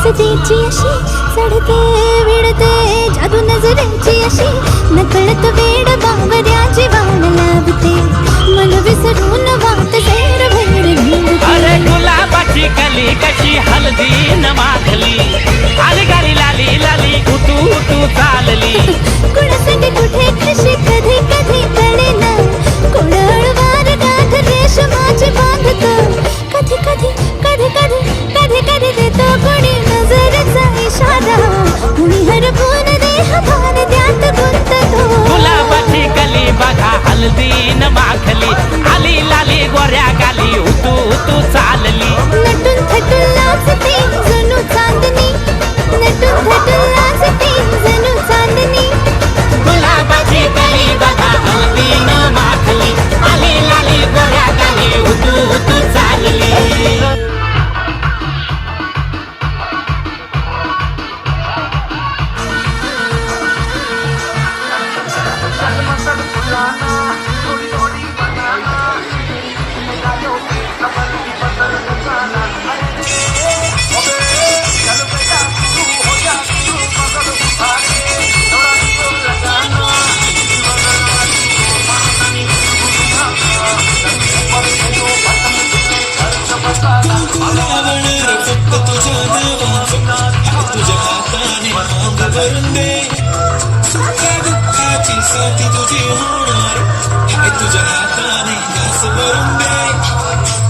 सजेची अशी चढते विडते जादू नजरेची अशी नकळत वेड बावऱ्याची वाण लावते मन विसरून वाट सैर भैर निघते. अरे गुलाबाची कली कशी हलदी न माखली आली गाली लाली लाली उठू उठू चालली. कुणासाठी कुठे कशी कधी कधी कळेना कोणळवार गाठ रेशमाची बांधतो कधी कधी कधी कधी कधी कधी देतो कोणी नजरेचा इशारा कुणी हरपून देह भान त्यात गुंततो. गुलाबाची कली बघा हलदी न माखली आली लाली गोऱ्या गाली उठू उठू चालली. नटून थटून नाचते जणू चांदणी नटून थटून नाचते जणू चांदणी. गुलाबाची कली बघा हलदी न माखली आली लाली गोऱ्या गाली उठू उठू चालली. भरून दे सुखा दुःखाची साथी तुझी होणार हाय तुझ्या हाताने घास भरून दे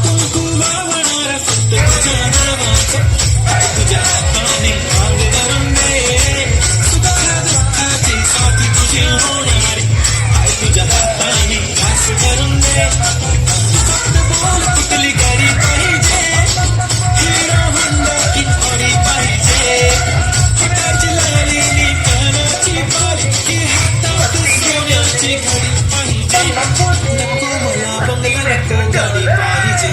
कुंकुमा होणार फक्त तुझ्या नावाचं हाय तुझ्या हाताने भांग भरून दे सुखा दुःखाची साथी तुझी होणार हाय तुझ्या हाताने घास भरून दे. फक्त बोल कुठली गाडी पाहिजे हिरो होंडा की ऑडी पाहिजे हाताची लालेली कानाची बाली की हातात सोन्याची घडी पाहिजे. नको मला बंगला नको गाडी पाहिजे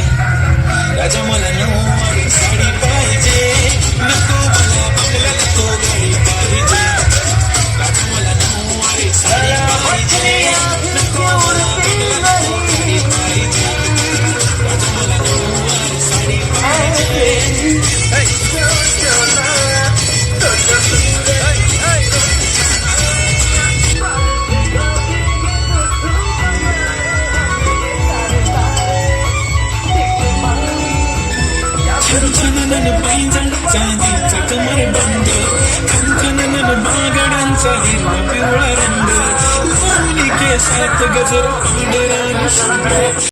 राजा मला नऊवारी साडी पाहिजे. नको मला बंगला नको गाडी पाहिजे राजा मला नऊवारी साडी पाहिजे. नको मला बंगला नको गाडी पाहिजे राजा मला नऊवारी साडी पाहिजे. खनखनन पैंजण चांदीचा कमरबंद खनखनन बागडांचा हिरवा पिवळा रंग लावली केसात गजरा पांढरा निशिंग